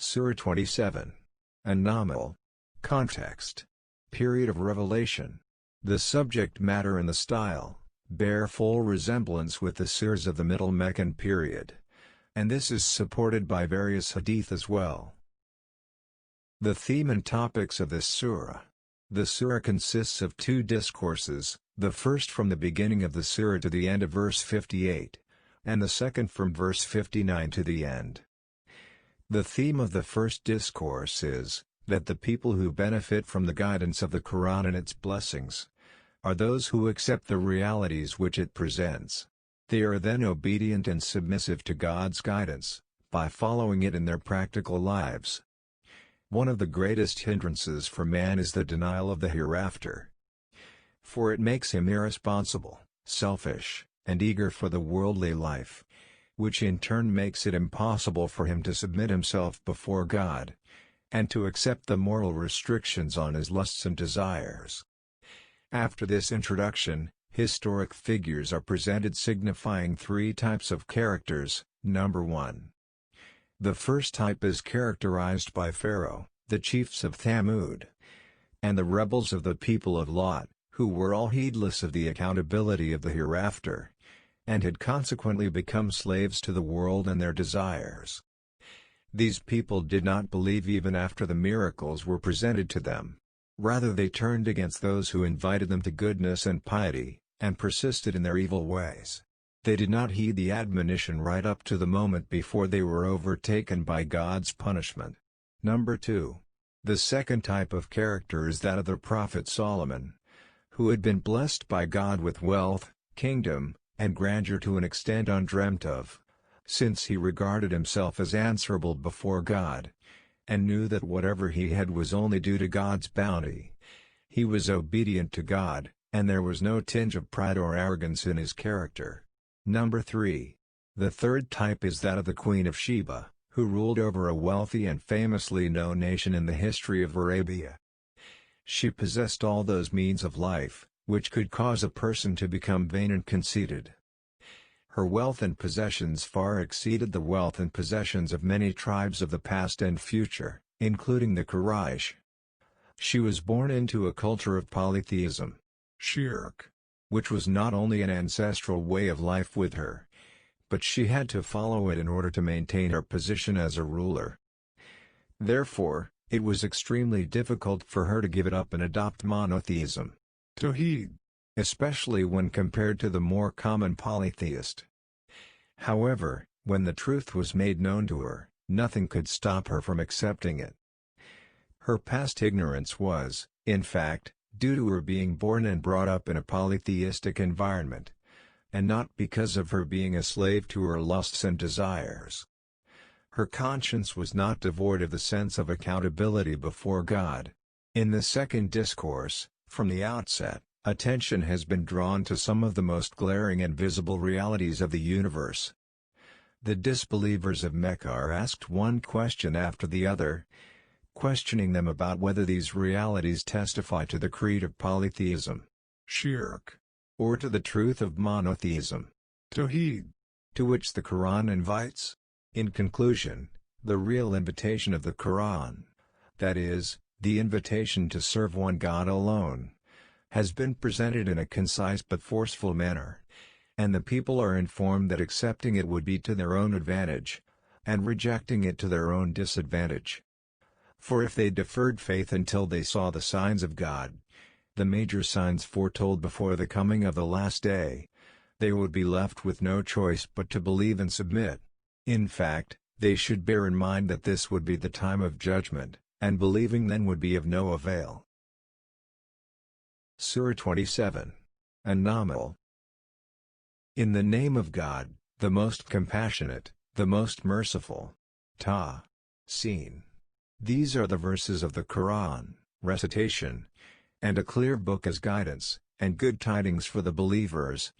Surah 27. An-Naml. Context. Period of revelation. The subject matter and the style bear full resemblance with the surahs of the Middle Meccan period, and this is supported by various hadith as well. The theme and topics of this surah. The surah consists of two discourses, the first from the beginning of the surah to the end of verse 58, and the second from verse 59 to the end. The theme of the first discourse is that the people who benefit from the guidance of the Quran and its blessings are those who accept the realities which it presents. They are then obedient and submissive to God's guidance, by following it in their practical lives. One of the greatest hindrances for man is the denial of the hereafter. For it makes him irresponsible, selfish, and eager for the worldly life, which in turn makes it impossible for him to submit himself before God, and to accept the moral restrictions on his lusts and desires. After this introduction, historic figures are presented signifying three types of characters. Number 1. The first type is characterized by Pharaoh, the chiefs of Thamud, and the rebels of the people of Lot, who were all heedless of the accountability of the hereafter, and had consequently become slaves to the world and their desires. These people did not believe even after the miracles were presented to them. Rather they turned against those who invited them to goodness and piety, and persisted in their evil ways. They did not heed the admonition right up to the moment before they were overtaken by God's punishment. Number 2. The second type of character is that of the Prophet Solomon, who had been blessed by God with wealth, kingdom, and grandeur to an extent undreamt of, since he regarded himself as answerable before God, and knew that whatever he had was only due to God's bounty. He was obedient to God, and there was no tinge of pride or arrogance in his character. Number 3. The third type is that of the Queen of Sheba, who ruled over a wealthy and famously known nation in the history of Arabia. She possessed all those means of life, which could cause a person to become vain and conceited. Her wealth and possessions far exceeded the wealth and possessions of many tribes of the past and future, including the Quraysh. She was born into a culture of polytheism, shirk, which was not only an ancestral way of life with her, but she had to follow it in order to maintain her position as a ruler. Therefore, it was extremely difficult for her to give it up and adopt monotheism, Tawheed, especially when compared to the more common polytheist. However, when the truth was made known to her, nothing could stop her from accepting it. Her past ignorance was, in fact, due to her being born and brought up in a polytheistic environment, and not because of her being a slave to her lusts and desires. Her conscience was not devoid of the sense of accountability before God. In the second discourse, from the outset, attention has been drawn to some of the most glaring and visible realities of the universe. The disbelievers of Mecca are asked one question after the other, questioning them about whether these realities testify to the creed of polytheism, shirk, or to the truth of monotheism, Tawheed, to which the Quran invites. In conclusion, the real invitation of the Quran, that is, the invitation to serve one God alone, has been presented in a concise but forceful manner, and the people are informed that accepting it would be to their own advantage, and rejecting it to their own disadvantage. For if they deferred faith until they saw the signs of God, the major signs foretold before the coming of the last day, they would be left with no choice but to believe and submit. In fact, they should bear in mind that this would be the time of judgment, and believing then would be of no avail. Surah 27. An-Naml. In the name of God, the most compassionate, the most merciful. Ta-Seen. These are the verses of the Quran, recitation, and a clear book as guidance, and good tidings for the believers,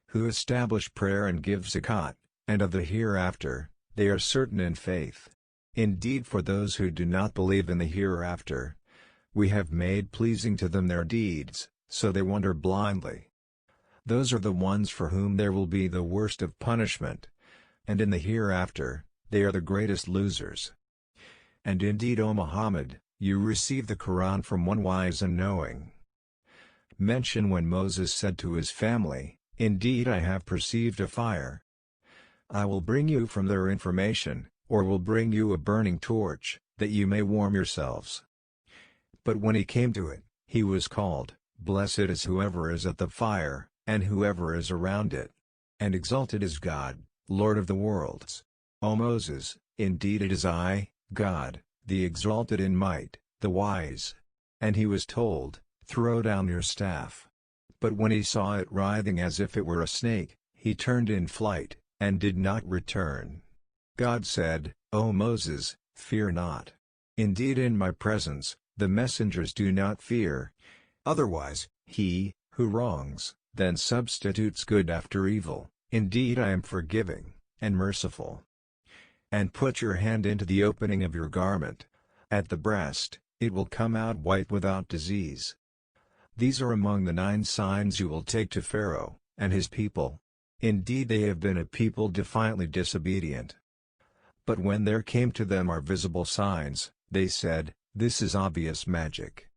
who establish prayer and give zakat, and of the hereafter, they are certain in faith. Indeed, for those who do not believe in the hereafter, we have made pleasing to them their deeds, so they wander blindly. Those are the ones for whom there will be the worst of punishment, and in the hereafter, they are the greatest losers. And indeed, O Muhammad, you received the Quran from one wise and knowing. Mention when Moses said to his family, "Indeed I have perceived a fire. I will bring you from their information, or will bring you a burning torch, that you may warm yourselves." But when he came to it, he was called, "Blessed is whoever is at the fire, and whoever is around it. And exalted is God, Lord of the worlds. O Moses, indeed it is I, God, the exalted in might, the wise." And he was told, "Throw down your staff." But when he saw it writhing as if it were a snake, he turned in flight, and did not return. God said, "O Moses, fear not. Indeed in my presence, the messengers do not fear. Otherwise, he, who wrongs, then substitutes good after evil, indeed I am forgiving, and merciful." And put your hand into the opening of your garment. At the breast, it will come out white without disease. These are among the 9 signs you will take to Pharaoh, and his people. Indeed they have been a people defiantly disobedient. But when there came to them our visible signs, they said, "This is obvious magic."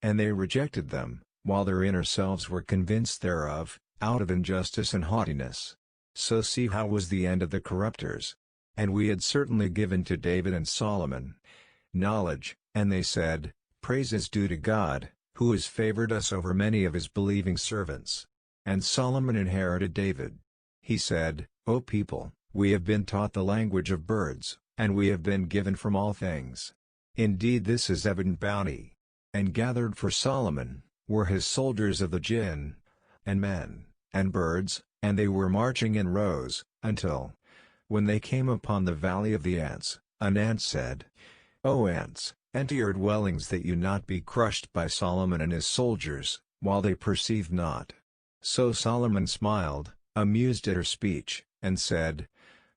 And they rejected them, while their inner selves were convinced thereof, out of injustice and haughtiness. So see how was the end of the corrupters. And we had certainly given to David and Solomon knowledge, and they said, "Praise is due to God, who has favored us over many of his believing servants." And Solomon inherited David. He said, "O people, we have been taught the language of birds, and we have been given from all things. Indeed this is evident bounty." And gathered for Solomon, were his soldiers of the jinn, and men, and birds, and they were marching in rows, until, when they came upon the valley of the ants, an ant said, "O ants, enter your dwellings that you not be crushed by Solomon and his soldiers, while they perceive not." So Solomon smiled, amused at her speech, and said,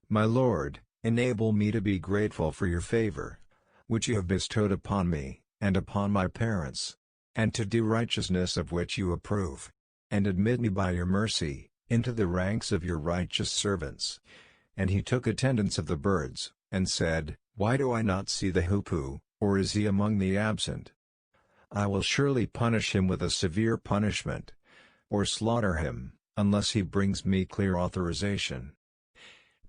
"My lord, enable me to be grateful for your favor, which you have bestowed upon me, and upon my parents, and to do righteousness of which you approve, and admit me by your mercy, into the ranks of your righteous servants." And he took attendance of the birds, and said, "Why do I not see the hoopoe, or is he among the absent? I will surely punish him with a severe punishment, or slaughter him, unless he brings me clear authorization."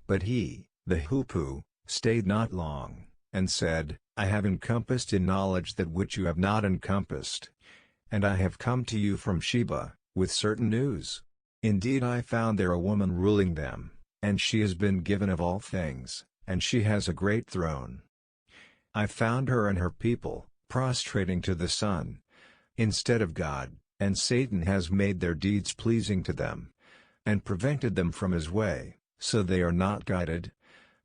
But he, the hoopoe, stayed not long, and said, "I have encompassed in knowledge that which you have not encompassed. And I have come to you from Sheba, with certain news. Indeed I found there a woman ruling them, and she has been given of all things, and she has a great throne. I found her and her people, prostrating to the sun, instead of God, and Satan has made their deeds pleasing to them, and prevented them from his way, so they are not guided,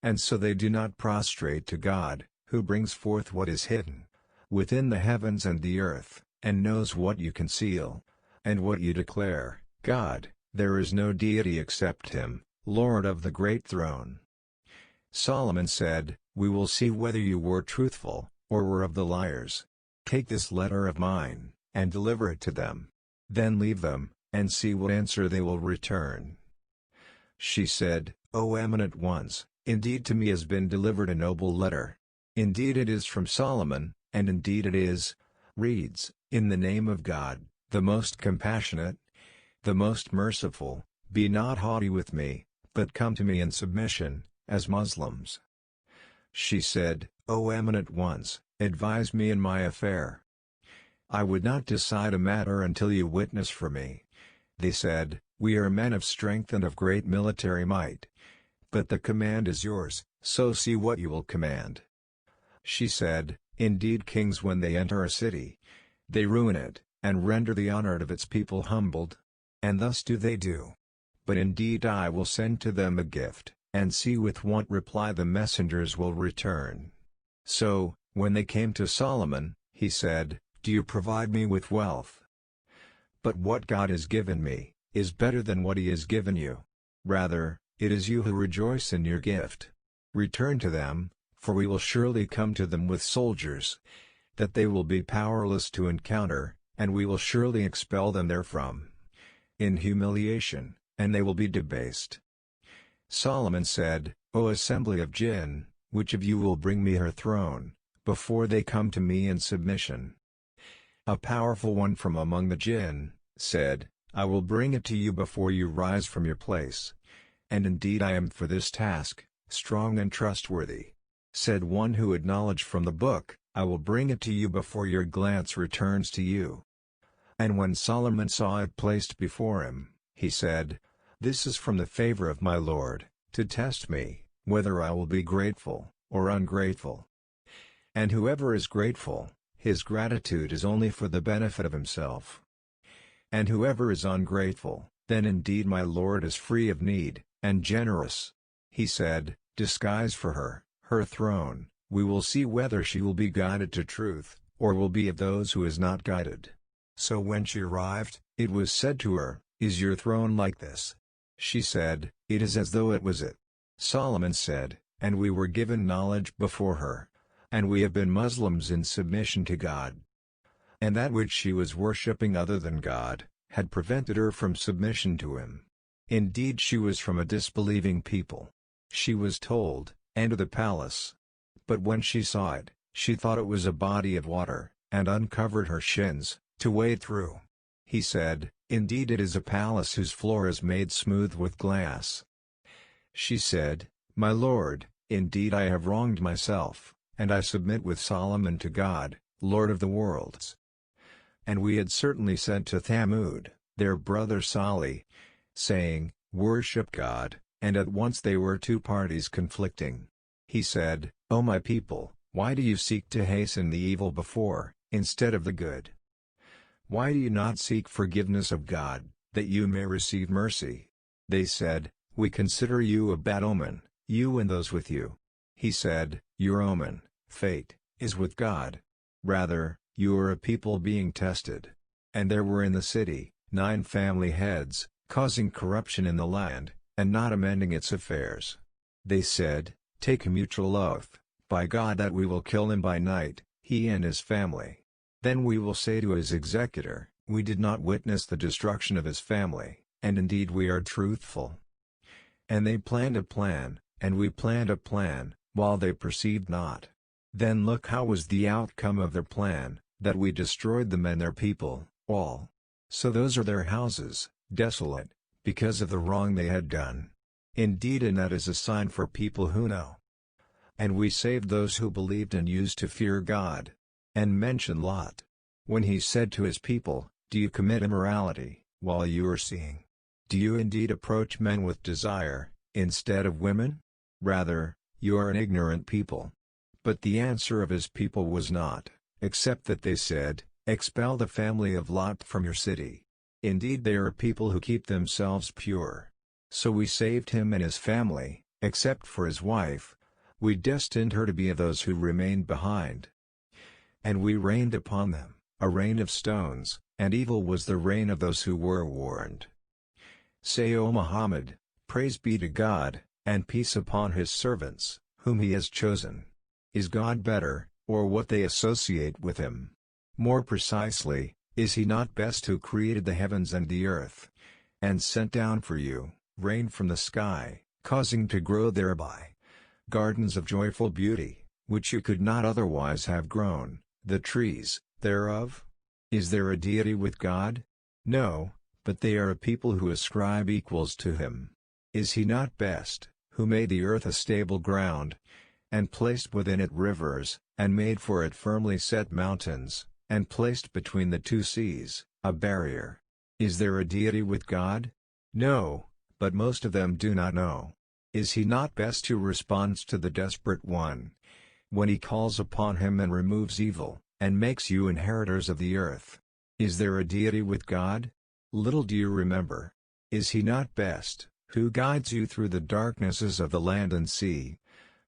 and so they do not prostrate to God, who brings forth what is hidden within the heavens and the earth, and knows what you conceal, and what you declare. God, there is no deity except him, Lord of the great throne." Solomon said, "We will see whether you were truthful, or were of the liars. Take this letter of mine, and deliver it to them. Then leave them, and see what answer they will return." She said, "O eminent ones, indeed to me has been delivered a noble letter. Indeed it is from Solomon, and indeed it reads, in the name of God, the most compassionate, the most merciful, be not haughty with me, but come to me in submission, as Muslims." She said, "O eminent ones, advise me in my affair. I would not decide a matter until you witness for me." They said, "We are men of strength and of great military might. But the command is yours, so see what you will command." She said, "Indeed kings when they enter a city, they ruin it, and render the honored of its people humbled. And thus do they do. But indeed I will send to them a gift, and see with what reply the messengers will return." So, when they came to Solomon, he said, "Do you provide me with wealth? But what God has given me, is better than what he has given you. Rather, it is you who rejoice in your gift. Return to them, for we will surely come to them with soldiers, that they will be powerless to encounter, and we will surely expel them therefrom in humiliation, and they will be debased." Solomon said, "O assembly of jinn, which of you will bring me her throne, before they come to me in submission?" A powerful one from among the jinn said, "I will bring it to you before you rise from your place. And indeed I am for this task strong and trustworthy." Said one who had knowledge from the book, "I will bring it to you before your glance returns to you." And when Solomon saw it placed before him, he said, "This is from the favor of my Lord, to test me, whether I will be grateful, or ungrateful. And whoever is grateful, his gratitude is only for the benefit of himself. And whoever is ungrateful, then indeed my Lord is free of need, and generous." He said, "Disguise for her throne, we will see whether she will be guided to truth, or will be of those who is not guided." So when she arrived, it was said to her, "Is your throne like this?" She said, "It is as though it was it." Solomon said, "And we were given knowledge before her. And we have been Muslims in submission to God. And that which she was worshipping other than God, had prevented her from submission to him. Indeed she was from a disbelieving people." She was told, "Enter the palace." But when she saw it, she thought it was a body of water, and uncovered her shins, to wade through. He said, "Indeed it is a palace whose floor is made smooth with glass." She said, "My Lord, indeed I have wronged myself, and I submit with Solomon to God, Lord of the worlds." And we had certainly said to Thamud, their brother Salih, saying, "Worship God," and at once they were two parties conflicting. He said, "O my people, why do you seek to hasten the evil before, instead of the good? Why do you not seek forgiveness of God, that you may receive mercy?" They said, "We consider you a bad omen, you and those with you." He said, "Your omen, fate, is with God. Rather, you are a people being tested. And there were in the city 9 family heads, causing corruption in the land, and not amending its affairs. They said, 'Take a mutual oath, by God that we will kill him by night, he and his family. Then we will say to his executor, we did not witness the destruction of his family, and indeed we are truthful.' And they planned a plan, and we planned a plan, while they perceived not. Then look how was the outcome of their plan, that we destroyed them and their people, all. So those are their houses, desolate, because of the wrong they had done. Indeed, and that is a sign for people who know. And we saved those who believed and used to fear God. And mention Lot. When he said to his people, 'Do you commit immorality, while you are seeing? Do you indeed approach men with desire, instead of women? Rather, you are an ignorant people.' But the answer of his people was not, except that they said, 'Expel the family of Lot from your city. Indeed they are a people who keep themselves pure.' So we saved him and his family, except for his wife. We destined her to be of those who remained behind. And we rained upon them, a rain of stones, and evil was the rain of those who were warned. Say, O Muhammad, praise be to God, and peace upon his servants, whom he has chosen. Is God better, or what they associate with him? More precisely, is he not best who created the heavens and the earth, and sent down for you, rain from the sky, causing to grow thereby gardens of joyful beauty, which you could not otherwise have grown, the trees thereof? Is there a deity with God? No, but they are a people who ascribe equals to him. Is he not best, who made the earth a stable ground, and placed within it rivers, and made for it firmly set mountains, and placed between the two seas a barrier? Is there a deity with God? No, but most of them do not know. Is he not best who responds to the desperate one, when he calls upon him and removes evil, and makes you inheritors of the earth? Is there a deity with God? Little do you remember. Is he not best, who guides you through the darknesses of the land and sea,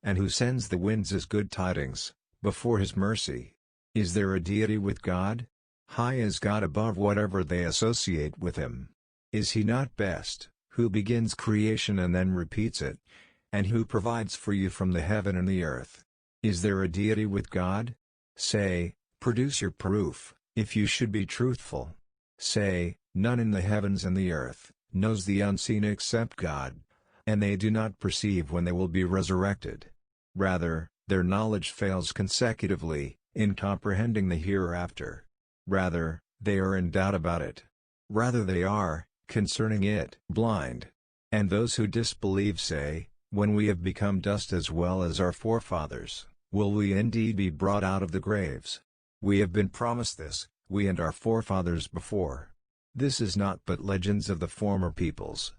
and who sends the winds as good tidings, before his mercy? Is there a deity with God? High is God above whatever they associate with him. Is he not best, who begins creation and then repeats it, and who provides for you from the heaven and the earth? Is there a deity with God? Say, produce your proof, if you should be truthful. Say, none in the heavens and the earth knows the unseen except God, and they do not perceive when they will be resurrected. Rather, their knowledge fails consecutively, in comprehending the hereafter. Rather, they are in doubt about it. Rather they are, concerning it, blind. And those who disbelieve say, when we have become dust as well as our forefathers, will we indeed be brought out of the graves? We have been promised this, we and our forefathers before. This is not but legends of the former peoples.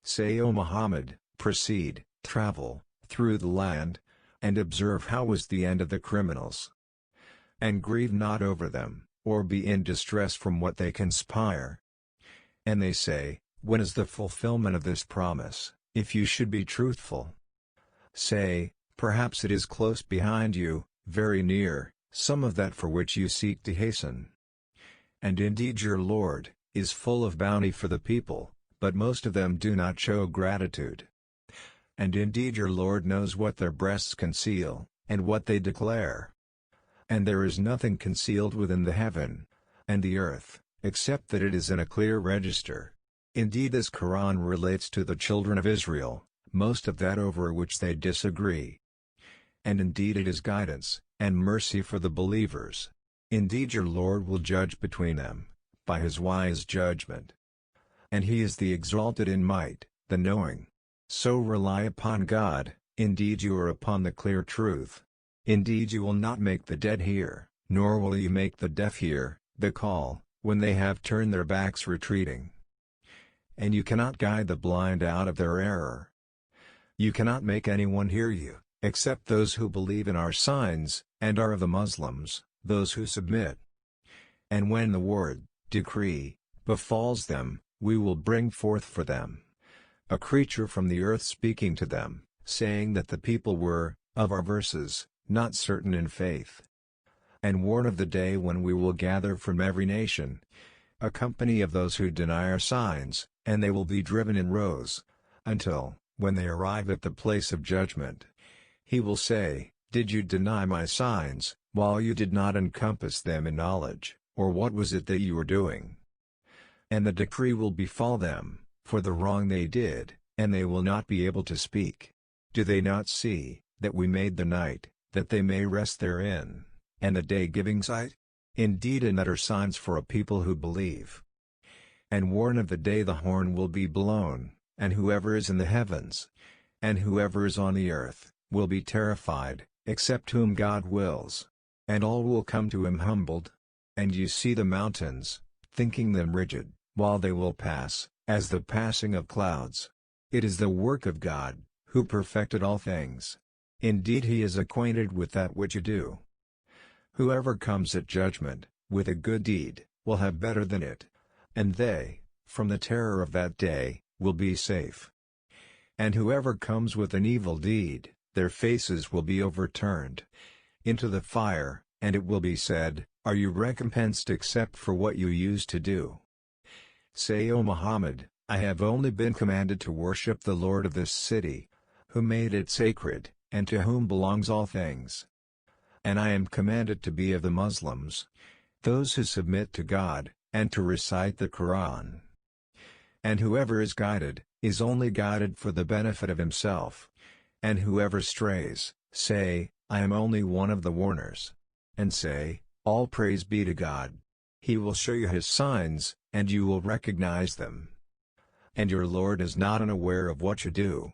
Say, O Muhammad, proceed, travel, through the land, and observe how was the end of the criminals. And grieve not over them, or be in distress from what they conspire. And they say, when is the fulfillment of this promise, if you should be truthful? Say, perhaps it is close behind you, very near, some of that for which you seek to hasten. And indeed your Lord is full of bounty for the people, but most of them do not show gratitude. And indeed your Lord knows what their breasts conceal, and what they declare. And there is nothing concealed within the heaven and the earth, except that it is in a clear register. Indeed this Quran relates to the children of Israel, most of that over which they disagree. And indeed it is guidance, and mercy for the believers. Indeed your Lord will judge between them, by his wise judgment. And he is the exalted in might, the knowing. So rely upon God, indeed you are upon the clear truth. Indeed you will not make the dead hear, nor will you make the deaf hear, the call, when they have turned their backs retreating. And you cannot guide the blind out of their error. You cannot make anyone hear you, except those who believe in our signs, and are of the Muslims, those who submit. And when the word, decree, befalls them, we will bring forth for them a creature from the earth speaking to them, saying that the people were, of our verses, not certain in faith. And warn of the day when we will gather from every nation a company of those who deny our signs, and they will be driven in rows, until, when they arrive at the place of judgment, he will say, did you deny my signs, while you did not encompass them in knowledge, or what was it that you were doing? And the decree will befall them, for the wrong they did, and they will not be able to speak. Do they not see, that we made the night, that they may rest therein, and the day giving sight? Indeed and utter signs for a people who believe. And warn of the day the horn will be blown, and whoever is in the heavens, and whoever is on the earth, will be terrified, except whom God wills. And all will come to him humbled. And you see the mountains, thinking them rigid, while they will pass, as the passing of clouds. It is the work of God, who perfected all things. Indeed he is acquainted with that which you do. Whoever comes at judgment, with a good deed, will have better than it. And they, from the terror of that day, will be safe. And whoever comes with an evil deed, their faces will be overturned into the fire, and it will be said, are you recompensed except for what you used to do? Say, O Muhammad, I have only been commanded to worship the Lord of this city, who made it sacred, and to whom belongs all things. And I am commanded to be of the Muslims, those who submit to God, and to recite the Quran. And whoever is guided, is only guided for the benefit of himself. And whoever strays, say, I am only one of the warners. And say, all praise be to God. He will show you his signs, and you will recognize them. And your Lord is not unaware of what you do,